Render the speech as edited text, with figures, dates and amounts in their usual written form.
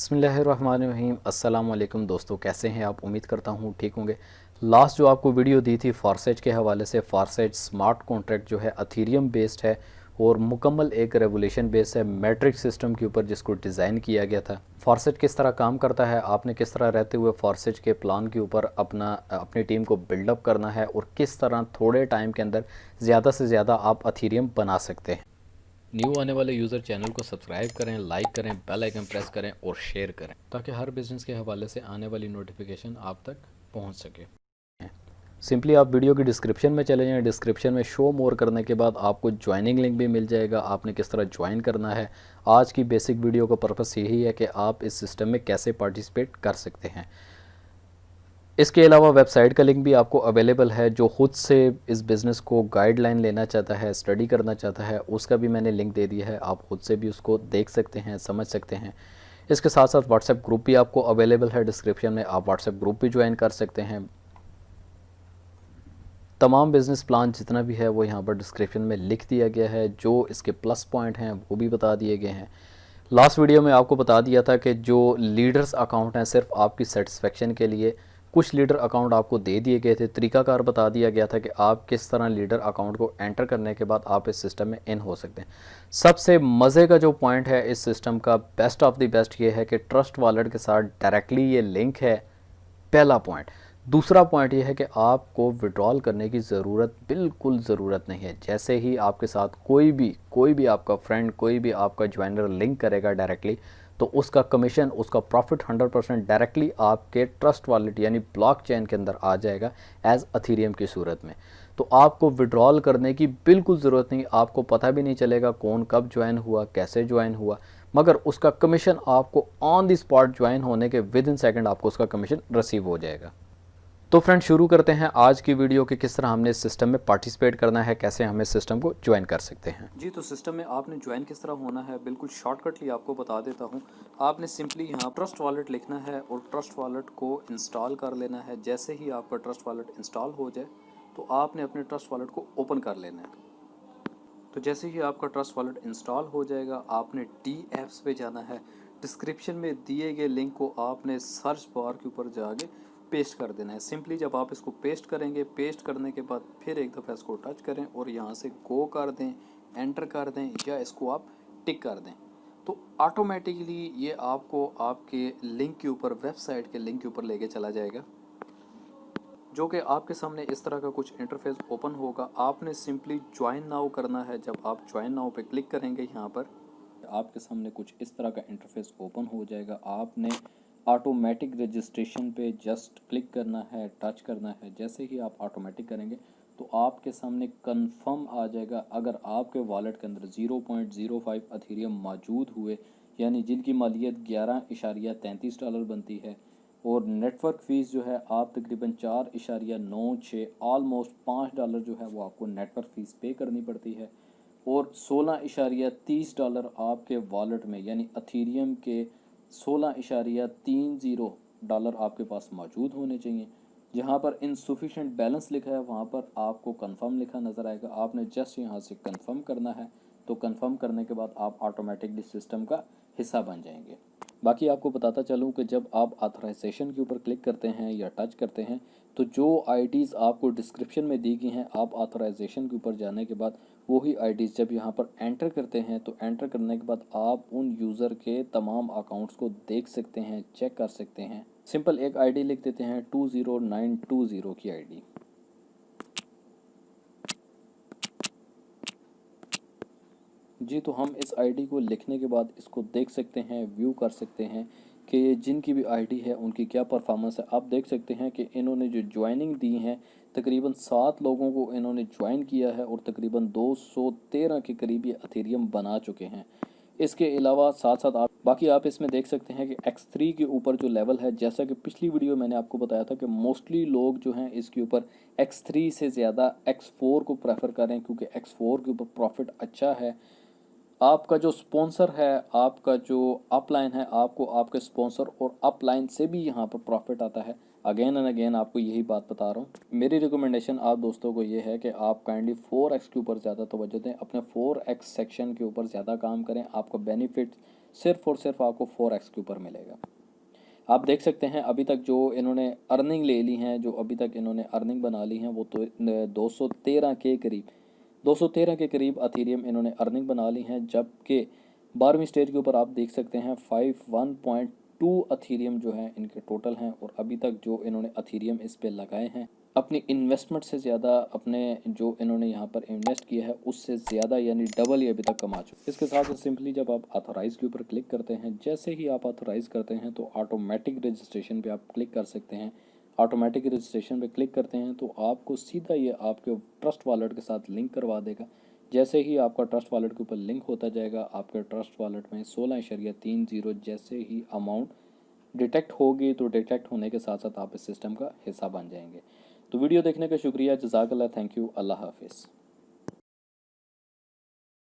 बिस्मिल्लाहिर्रहमानिर्रहीम। अस्सलाम वालेकुम दोस्तों, कैसे हैं आप? उम्मीद करता हूँ ठीक होंगे। लास्ट जो आपको वीडियो दी थी फारसेज के हवाले से, फारसेज स्मार्ट कॉन्ट्रैक्ट जो है अथीरियम बेस्ड है और मुकम्मल एक रेवोल्यूशन बेस्ड है मैट्रिक सिस्टम के ऊपर, जिसको डिज़ाइन किया गया था। फारसेज किस तरह काम करता है, आपने किस तरह रहते हुए फारसेज के प्लान के ऊपर अपनी टीम को बिल्डअप करना है और किस तरह थोड़े टाइम के अंदर ज़्यादा से ज़्यादा आप अथीरियम बना सकते हैं। न्यू आने वाले यूज़र चैनल को सब्सक्राइब करें, लाइक करें, बेल आइकन प्रेस करें और शेयर करें ताकि हर बिज़नेस के हवाले से आने वाली नोटिफिकेशन आप तक पहुंच सके। सिंपली आप वीडियो की डिस्क्रिप्शन में चले जाएं। डिस्क्रिप्शन में शो मोर करने के बाद आपको ज्वाइनिंग लिंक भी मिल जाएगा। आपने किस तरह ज्वाइन करना है। आज की बेसिक वीडियो का पर्पस यही है कि आप इस सिस्टम में कैसे पार्टिसिपेट कर सकते हैं। इसके अलावा वेबसाइट का लिंक भी आपको अवेलेबल है। जो ख़ुद से इस बिज़नेस को गाइडलाइन लेना चाहता है, स्टडी करना चाहता है, उसका भी मैंने लिंक दे दिया है। आप ख़ुद से भी उसको देख सकते हैं, समझ सकते हैं। इसके साथ साथ व्हाट्सएप ग्रुप भी आपको अवेलेबल है डिस्क्रिप्शन में। आप व्हाट्सएप ग्रुप भी ज्वाइन कर सकते हैं। तमाम बिज़नेस प्लान जितना भी है वो यहाँ पर डिस्क्रिप्शन में लिख दिया गया है। जो इसके प्लस पॉइंट हैं वो भी बता दिए गए हैं। लास्ट वीडियो में आपको बता दिया था कि जो लीडर्स अकाउंट हैं सिर्फ आपकी सेटिस्फेक्शन के लिए, कुछ लीडर अकाउंट आपको दे दिए गए थे। तरीकाकार बता दिया गया था कि आप किस तरह लीडर अकाउंट को एंटर करने के बाद आप इस सिस्टम में इन हो सकते हैं। सबसे मज़े का जो पॉइंट है इस सिस्टम का, बेस्ट ऑफ द बेस्ट, ये है कि ट्रस्ट वॉलेट के साथ डायरेक्टली ये लिंक है, पहला पॉइंट। दूसरा पॉइंट ये है कि आपको विड्रॉल करने की ज़रूरत बिल्कुल ज़रूरत नहीं है। जैसे ही आपके साथ कोई भी आपका फ्रेंड, कोई भी आपका ज्वाइनर लिंक करेगा डायरेक्टली, तो उसका कमीशन, उसका प्रॉफिट 100% डायरेक्टली आपके ट्रस्ट वॉलेट यानी ब्लॉकचेन के अंदर आ जाएगा एज अथीरियम की सूरत में। तो आपको विड्रॉल करने की बिल्कुल ज़रूरत नहीं। आपको पता भी नहीं चलेगा कौन कब ज्वाइन हुआ, कैसे ज्वाइन हुआ, मगर उसका कमीशन आपको ऑन द स्पॉट ज्वाइन होने के विद इन सेकेंड आपको उसका कमीशन रिसीव हो जाएगा। तो फ्रेंड, शुरू करते हैं आज की वीडियो कि किस तरह हमने इस सिस्टम में पार्टिसिपेट करना है, कैसे हम इस सिस्टम को ज्वाइन कर सकते हैं। जी, तो सिस्टम में आपने ज्वाइन किस तरह होना है, बिल्कुल शॉर्टकटली आपको बता देता हूँ। आपने सिंपली यहाँ ट्रस्ट वॉलेट लिखना है और ट्रस्ट वॉलेट को इंस्टॉल कर लेना है। जैसे ही आपका ट्रस्ट वॉलेट इंस्टॉल हो जाए तो आपने अपने ट्रस्ट वॉलेट को ओपन कर लेना है। तो जैसे ही आपका ट्रस्ट वॉलेट इंस्टॉल हो जाएगा, आपने टी एप्स पे जाना है। डिस्क्रिप्शन में दिए गए लिंक को आपने सर्च बार के ऊपर जाके पेस्ट कर देना है। सिंपली जब आप इसको पेस्ट करेंगे, पेस्ट करने के बाद फिर एक दफ़ा इसको टच करें और यहाँ से गो कर दें, एंटर कर दें या इसको आप टिक कर दें, तो ऑटोमेटिकली ये आपको आपके लिंक के ऊपर, वेबसाइट के लिंक के ऊपर लेके चला जाएगा, जो कि आपके सामने इस तरह का कुछ इंटरफेस ओपन होगा। आपने सिंपली ज्वाइन नाउ करना है। जब आप ज्वाइन नाउ पे क्लिक करेंगे, यहाँ पर आपके सामने कुछ इस तरह का इंटरफेस ओपन हो जाएगा। आपने ऑटोमेटिक रजिस्ट्रेशन पे जस्ट क्लिक करना है, टच करना है। जैसे ही आप ऑटोमेटिक करेंगे तो आपके सामने कंफर्म आ जाएगा। अगर आपके वॉलेट के अंदर 0.05 अथीरियम मौजूद हुए, यानी जिनकी मालियत $11.33 बनती है, और नेटवर्क फ़ीस जो है आप तकरीबन 4.96, ऑलमोस्ट $5 जो है वो आपको नेटवर्क फ़ीस पे करनी पड़ती है, और $16.30 आपके वॉलेट में यानी अथीरियम के $16.30 आपके पास मौजूद होने चाहिए। जहाँ पर इनसफिशेंट बैलेंस लिखा है वहाँ पर आपको कंफर्म लिखा नज़र आएगा। आपने जस्ट यहाँ से कंफर्म करना है। तो कंफर्म करने के बाद आप ऑटोमेटिकली सिस्टम का हिस्सा बन जाएंगे। बाकी आपको बताता चलूँ कि जब आप ऑथराइजेशन के ऊपर क्लिक करते हैं या टच करते हैं, तो जो आईडीज़ आपको डिस्क्रिप्शन में दी गई हैं, आप ऑथराइजेशन के ऊपर जाने के बाद वही आईडीज़ जब यहाँ पर एंटर करते हैं, तो एंटर करने के बाद आप उन यूज़र के तमाम अकाउंट्स को देख सकते हैं, चेक कर सकते हैं। सिंपल एक आईडी लिख देते हैं, 20920 की आईडी। जी, तो हम इस आईडी को लिखने के बाद इसको देख सकते हैं, व्यू कर सकते हैं कि जिनकी भी आईडी है उनकी क्या परफॉर्मेंस है। आप देख सकते हैं कि इन्होंने जो ज्वाइनिंग दी है, तकरीबन 7 लोगों को इन्होंने ज्वाइन किया है और तकरीबन 213 के करीब ये अथेरियम बना चुके हैं। इसके अलावा साथ साथ आप इसमें देख सकते हैं कि X3 के ऊपर जो लेवल है, जैसा कि पिछली वीडियो मैंने आपको बताया था कि मोस्टली लोग जो हैं इसके ऊपर X3 से ज़्यादा X4 को प्रेफर करें, क्योंकि X4 के ऊपर प्रॉफिट अच्छा है। आपका जो स्पॉन्सर है, आपका जो अपलाइन है, आपको आपके स्पॉन्सर और अपलाइन से भी यहाँ पर प्रॉफिट आता है। अगेन एंड अगेन आपको यही बात बता रहा हूँ। मेरी रिकमेंडेशन आप दोस्तों को ये है कि आप काइंडली 4x के ऊपर ज़्यादा तवज्जो दें, अपने 4x सेक्शन के ऊपर ज़्यादा काम करें। आपका बेनिफिट सिर्फ और सिर्फ आपको 4x के ऊपर मिलेगा। आप देख सकते हैं अभी तक जो इन्होंने अर्निंग ले ली हैं, जो अभी तक इन्होंने अर्निंग बना ली हैं, वो तो 213 के करीब अथीरियम इन्होंने अर्निंग बना ली हैं, जबकि 12वीं स्टेज के ऊपर आप देख सकते हैं 51.2 अथीरियम जो है इनके टोटल हैं। और अभी तक जो इन्होंने अथीरियम इस पे लगाए हैं, अपनी इन्वेस्टमेंट से ज़्यादा, अपने जो इन्होंने यहाँ पर इन्वेस्ट किया है उससे ज़्यादा, यानी डबल ही अभी तक कमा चुके। इसके साथ साथ सिंपली जब आप ऑथोराइज़ के ऊपर क्लिक करते हैं, जैसे ही आप ऑथोराइज़ करते हैं तो ऑटोमेटिक रजिस्ट्रेशन पे आप क्लिक कर सकते हैं। ऑटोमेटिक रजिस्ट्रेशन पे क्लिक करते हैं तो आपको सीधा ये आपके ट्रस्ट वॉलेट के साथ लिंक करवा देगा। जैसे ही आपका ट्रस्ट वॉलेट के ऊपर लिंक होता जाएगा, आपके ट्रस्ट वॉलेट में 16.30 जैसे ही अमाउंट डिटेक्ट होगी, तो डिटेक्ट होने के साथ साथ आप इस सिस्टम का हिस्सा बन जाएंगे। तो वीडियो देखने का शुक्रिया, जज़ाकल्लाह, थैंक यू, अल्लाह हाफिज़।